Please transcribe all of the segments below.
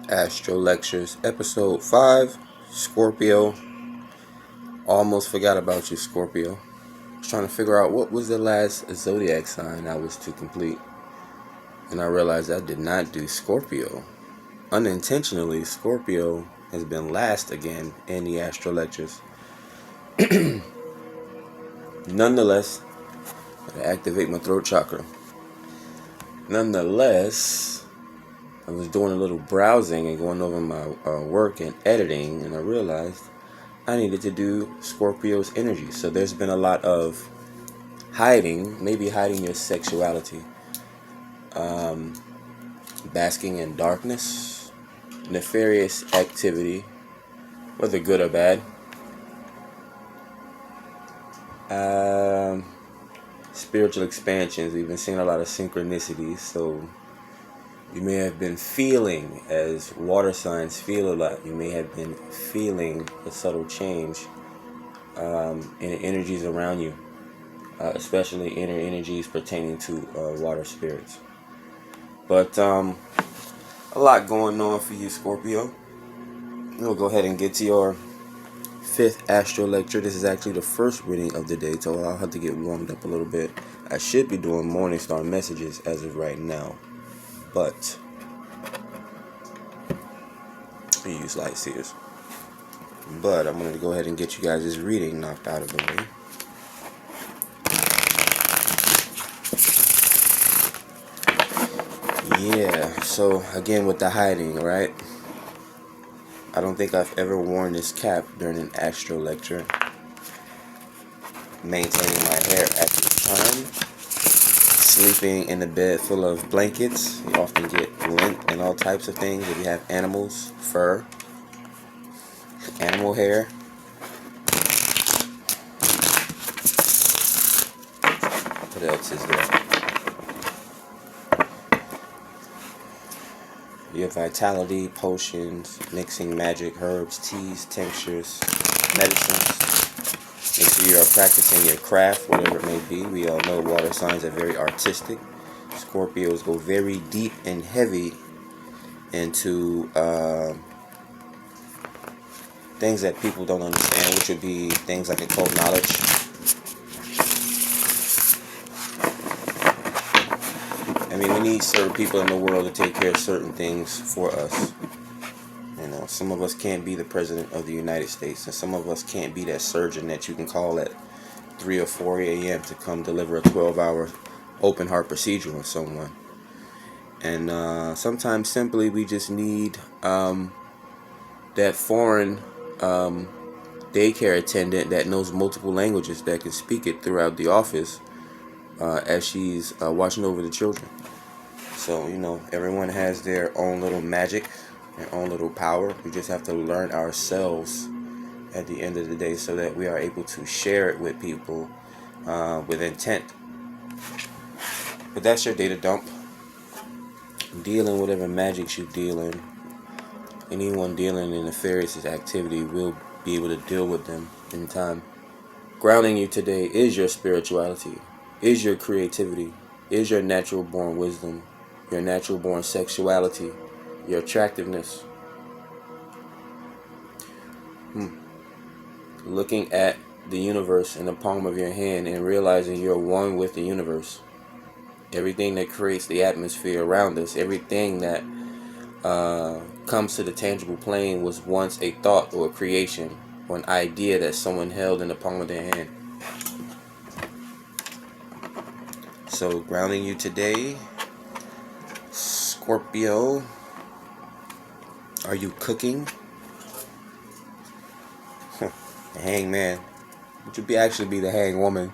AstroLectures, Episode 5, Scorpio. Almost forgot about you, Scorpio. I was trying to figure out what was the last zodiac sign I was to complete. And I realized I did not do Scorpio. Unintentionally, Scorpio has been last again in the AstroLectures. Nonetheless, I gotta activate my throat chakra. Nonetheless, I was doing a little browsing and going over my work and editing, and I realized I needed to do Scorpio's energy. So there's been a lot of hiding, maybe hiding your sexuality, basking in darkness, nefarious activity, whether good or bad, spiritual expansions. We've been seeing a lot of synchronicities, so you may have been feeling, as water signs feel a lot, you may have been feeling a subtle change in the energies around you, especially inner energies pertaining to water spirits. But a lot going on for you, Scorpio. We'll go ahead and get to your 5th Astro Lecture. This is actually the first reading of the day, so I'll have to get warmed up a little bit. I should be doing morning star messages as of right now, but I use light seers. But I'm going to go ahead and get you guys this reading knocked out of the way. Yeah, so again with the hiding, right? I don't think I've ever worn this cap during an Astro Lecture. Maintaining my hair at this time. Sleeping in a bed full of blankets. You often get lint and all types of things. If you have animals, fur, animal hair. What else is there? You have vitality, potions, mixing magic, herbs, teas, tinctures, medicines. Make sure you are practicing your craft, whatever it may be. We all know water signs are very artistic. Scorpios go very deep and heavy into things that people don't understand, which would be things like occult knowledge. I mean, we need certain people in the world to take care of certain things for us. You know, some of us can't be the president of the United States, and some of us can't be that surgeon that you can call at 3 or 4 a.m. to come deliver a 12-hour open heart procedure on someone. And sometimes simply we just need that foreign daycare attendant that knows multiple languages that can speak it throughout the office as she's watching over the children. So, you know, everyone has their own little magic, their own little power. We just have to learn ourselves at the end of the day so that we are able to share it with people with intent. But that's your data dump. Deal in whatever magics you deal in. Anyone dealing in nefarious activity will be able to deal with them in time. Grounding you today is your spirituality, is your creativity, is your natural born wisdom, your natural born sexuality, your attractiveness. Looking at the universe in the palm of your hand and realizing you're one with the universe. Everything that creates the atmosphere around us, everything that comes to the tangible plane was once a thought or a creation or an idea that someone held in the palm of their hand. So grounding you today, Scorpio, are you cooking? The hangman. Would you actually be the hang woman?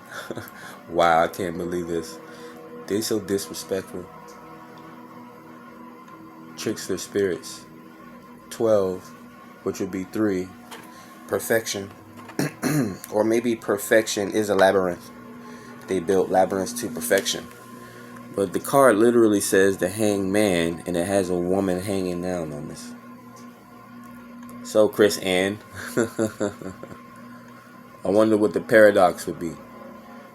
Wow, I can't believe this. They're so disrespectful. Trickster spirits. 12, which would be 3. Perfection. Or maybe perfection is a labyrinth. They built labyrinths to perfection. But the card literally says the hangman, and it has a woman hanging down on this. So, Chris Ann, I wonder what the paradox would be.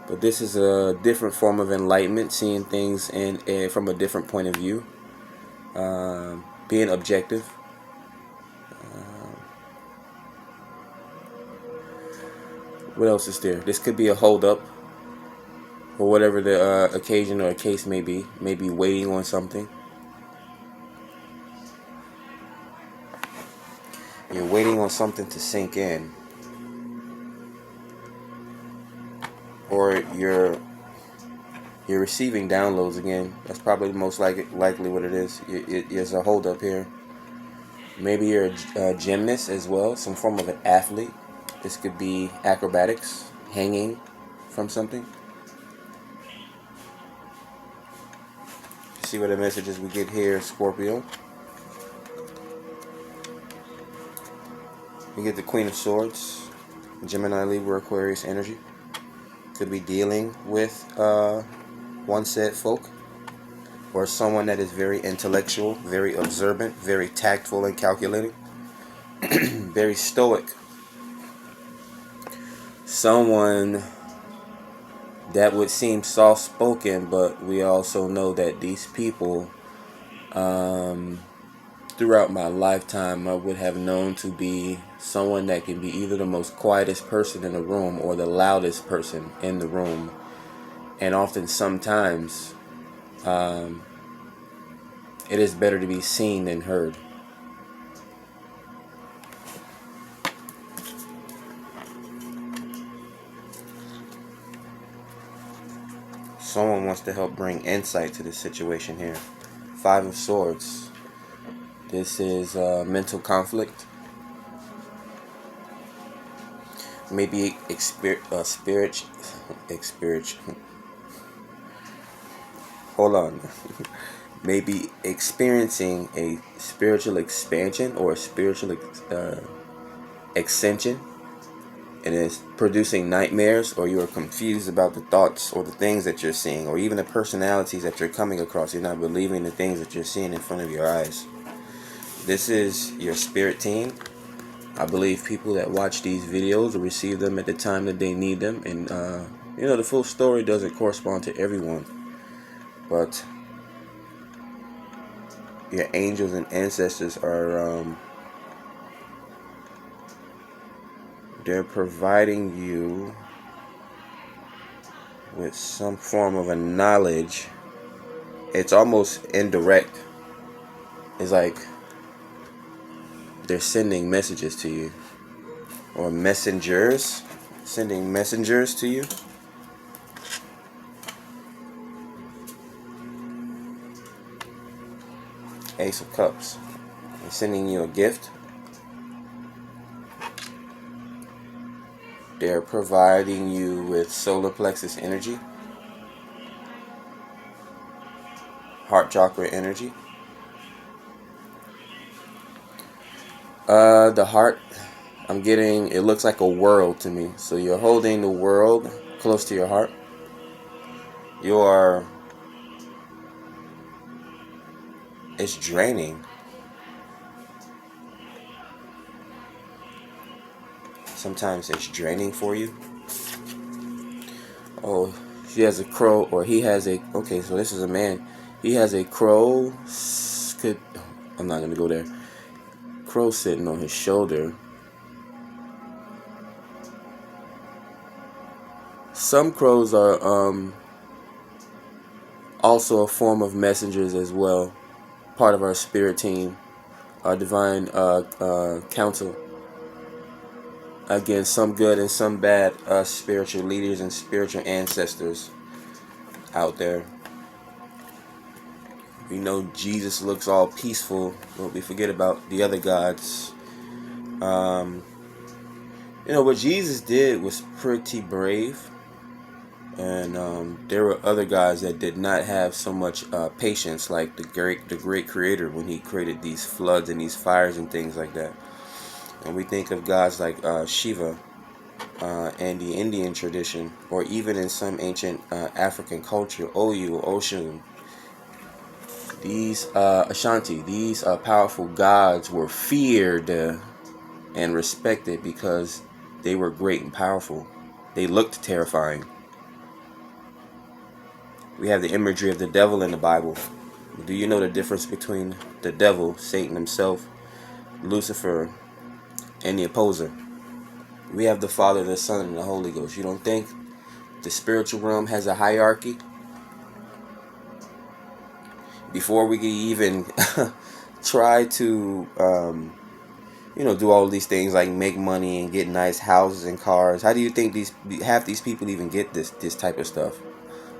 But this is a different form of enlightenment, seeing things from a different point of view. Being objective, What else is there? This could be a hold-up, or whatever the occasion or case may be. Maybe waiting on something. You're waiting on something to sink in. Or you're receiving downloads again. That's probably the most likely what it is. There's a hold up here. Maybe you're a gymnast as well, some form of an athlete. This could be acrobatics, hanging from something. See what the messages we get here, Scorpio. We get the Queen of Swords, Gemini, Libra, Aquarius energy. Could be dealing with one said folk, or someone that is very intellectual, very observant, very tactful and calculating, very stoic. Someone that would seem soft-spoken, but we also know that these people, throughout my lifetime, I would have known to be someone that can be either the most quietest person in the room or the loudest person in the room. And often, sometimes, it is better to be seen than heard. Someone wants to help bring insight to this situation here. Five of Swords. This is mental conflict. Maybe hold on. Maybe experiencing a spiritual expansion or a spiritual ascension, and it's producing nightmares, or you're confused about the thoughts or the things that you're seeing, or even the personalities that you're coming across. You're not believing the things that you're seeing in front of your eyes. This is your spirit team. I believe people that watch these videos will receive them at the time that they need them, and the full story doesn't correspond to everyone, but your angels and ancestors are they're providing you with some form of a knowledge. It's almost indirect. It's like they're sending messages to you, or messengers, sending messengers to you. Ace of Cups. They're sending you a gift. They're providing you with solar plexus energy, heart chakra energy. The heart, I'm getting, it looks like a world to me. So you're holding the world close to your heart. It's draining. Sometimes it's draining for you. Oh, she has a crow, or he has a, okay, so this is a man. He has a crow, I'm not going to go there. Crow sitting on his shoulder. Some crows are also a form of messengers as well. Part of our spirit team, our divine counsel. Again, some good and some bad spiritual leaders and spiritual ancestors out there. We know Jesus looks all peaceful, but we forget about the other gods. What Jesus did was pretty brave. And there were other gods that did not have so much patience, like the great creator, when he created these floods and these fires and things like that. And we think of gods like Shiva and the Indian tradition, or even in some ancient African culture, Oyu, Oshun. These Ashanti, these powerful gods were feared and respected because they were great and powerful. They looked terrifying. We have the imagery of the devil in the Bible. Do you know the difference between the devil, Satan himself, Lucifer, and the opposer? We have the Father, the Son, and the Holy Ghost. You don't think the spiritual realm has a hierarchy? Before we can even try to, do all these things like make money and get nice houses and cars, how do you think half these people even get this type of stuff?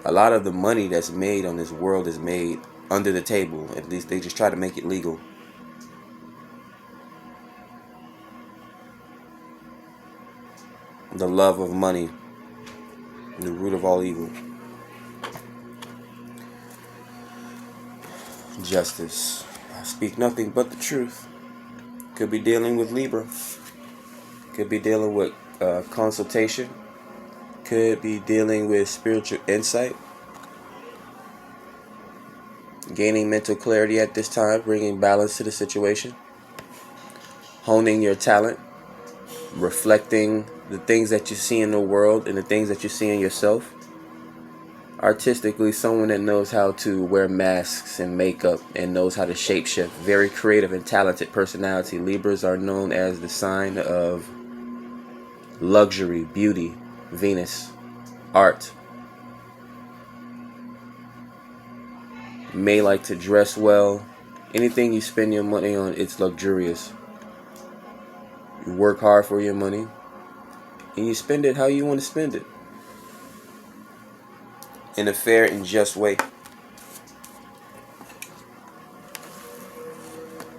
A lot of the money that's made on this world is made under the table. At least they just try to make it legal. The love of money, the root of all evil. Justice. I speak nothing but the truth. Could be dealing with Libra. Could be dealing with consultation. Could be dealing with spiritual insight. Gaining mental clarity at this time, bringing balance to the situation. Honing your talent. Reflecting the things that you see in the world and the things that you see in yourself. Artistically, someone that knows how to wear masks and makeup and knows how to shapeshift. Very creative and talented personality. Libras are known as the sign of luxury, beauty, Venus, art. May like to dress well. Anything you spend your money on, it's luxurious. You work hard for your money and you spend it how you want to spend it, in a fair and just way.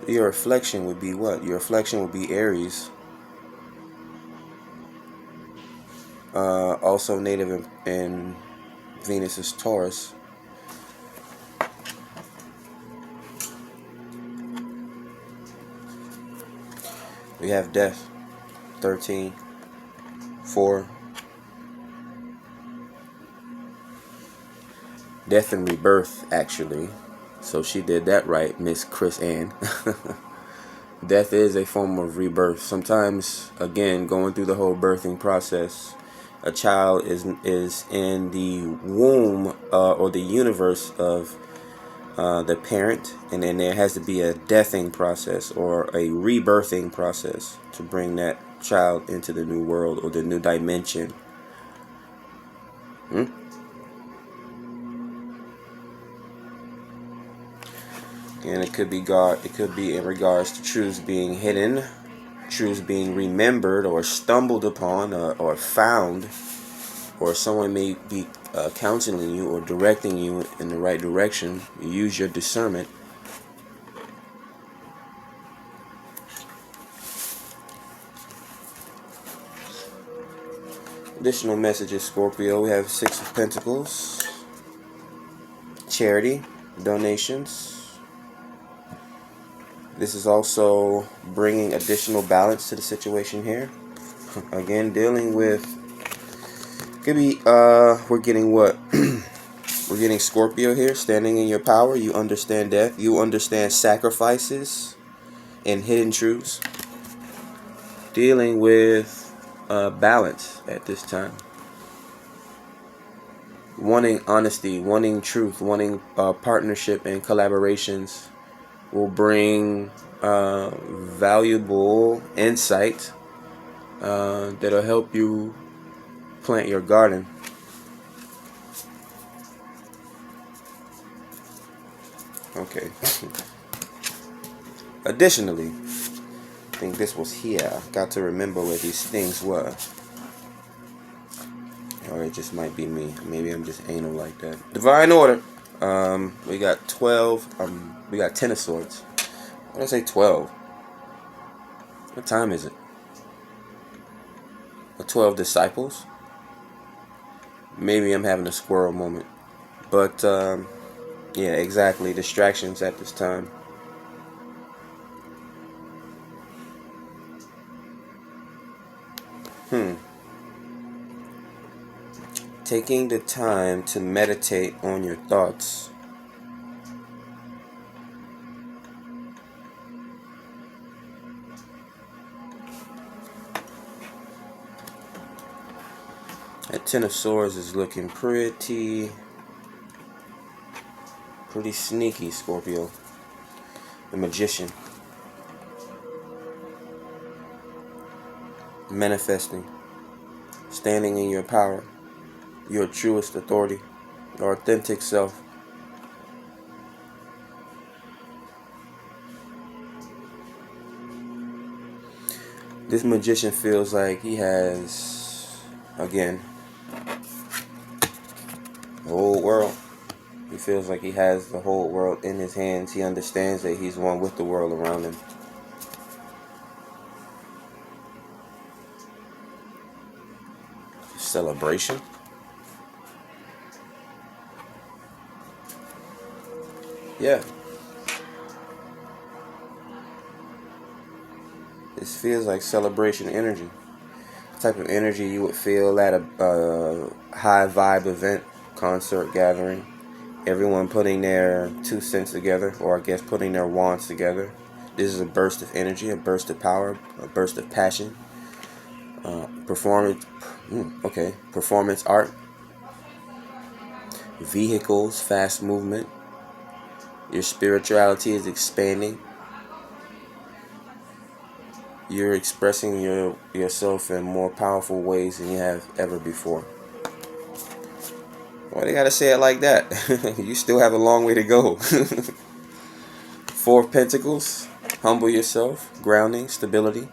Your reflection would be what? Your reflection would be Aries. Also native in Venus is Taurus. We have death. 13. 4. Death and rebirth, actually. So she did that right, Miss Chris Ann. Death is a form of rebirth. Sometimes, again, going through the whole birthing process, a child is in the womb or the universe of the parent, and then there has to be a deathing process or a rebirthing process to bring that child into the new world or the new dimension. And it could be God. It could be in regards to truths being hidden, truths being remembered or stumbled upon or found, or someone may be counseling you or directing you in the right direction. You use your discernment. Additional messages, Scorpio. We have 6 of Pentacles. Charity, donations. This is also bringing additional balance to the situation here. Again, dealing with, could be, we're getting what? We're getting Scorpio here, standing in your power. You understand death. You understand sacrifices and hidden truths. Dealing with balance at this time. Wanting honesty, wanting truth, wanting partnership and collaborations will bring valuable insight that'll help you plant your garden. Okay. Additionally, I think this was here. Got to remember where these things were. Or it just might be me. Maybe I'm just anal like that. Divine order. We got 12. We got 10 of swords. Why did I say 12? What time is it? The 12 disciples. Maybe I'm having a squirrel moment. But yeah, exactly. Distractions at this time. Taking the time to meditate on your thoughts. That 10 of Swords is looking pretty sneaky, Scorpio. The Magician. manifesting, standing in your power, your truest authority, your authentic self. This magician feels like he has, again, the whole world. He feels like he has the whole world in his hands. He understands that he's one with the world around him. Celebration. Yeah. This feels like celebration energy. The type of energy you would feel at a high vibe event, concert gathering. Everyone putting their 2 cents together, or I guess putting their wands together. This is a burst of energy, a burst of power, a burst of passion. Performance art. Vehicles, fast movement. Your spirituality is expanding. You're expressing yourself in more powerful ways than you have ever before. Why they gotta say it like that? You still have a long way to go. 4 of Pentacles, humble yourself, grounding, stability.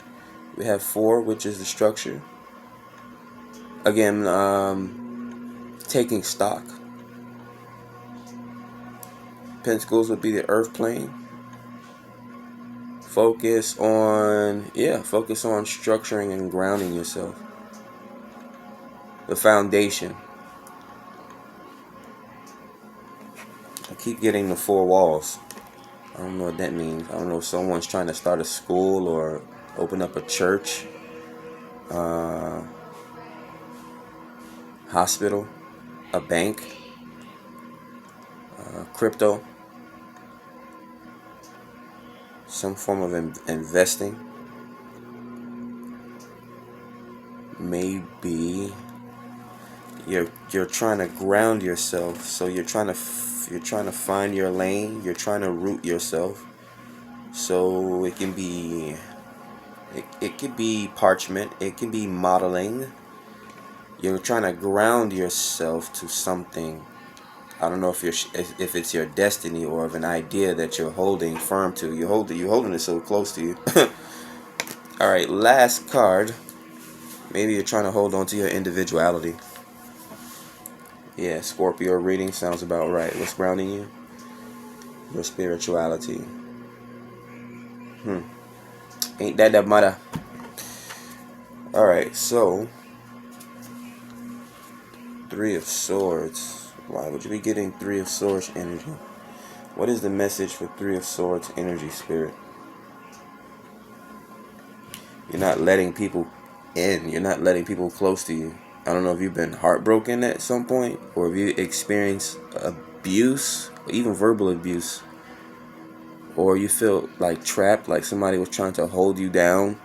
We have 4, which is the structure. Again, taking stock. Pentacles would be the earth plane. Focus on structuring and grounding yourself. The foundation. I keep getting the 4 walls. I don't know what that means. I don't know if someone's trying to start a school or open up a church, hospital, a bank, crypto, some form of investing. Maybe you're trying to ground yourself, so you're trying to find your lane. You're trying to root yourself. So it can be parchment. It can be modeling. You're trying to ground yourself to something. I don't know if it's your destiny or of an idea that you're holding firm to. You're holding it so close to you. All right, last card. Maybe you're trying to hold on to your individuality. Yeah, Scorpio reading sounds about right. What's grounding you? Your spirituality. Ain't that the matter? All right, so 3 of Swords. Why would you be getting 3 of Swords energy? What is the message for 3 of Swords energy, Spirit? You're not letting people in. You're not letting people close to you. I don't know if you've been heartbroken at some point, or if you experienced abuse, even verbal abuse, or you feel like trapped, like somebody was trying to hold you down,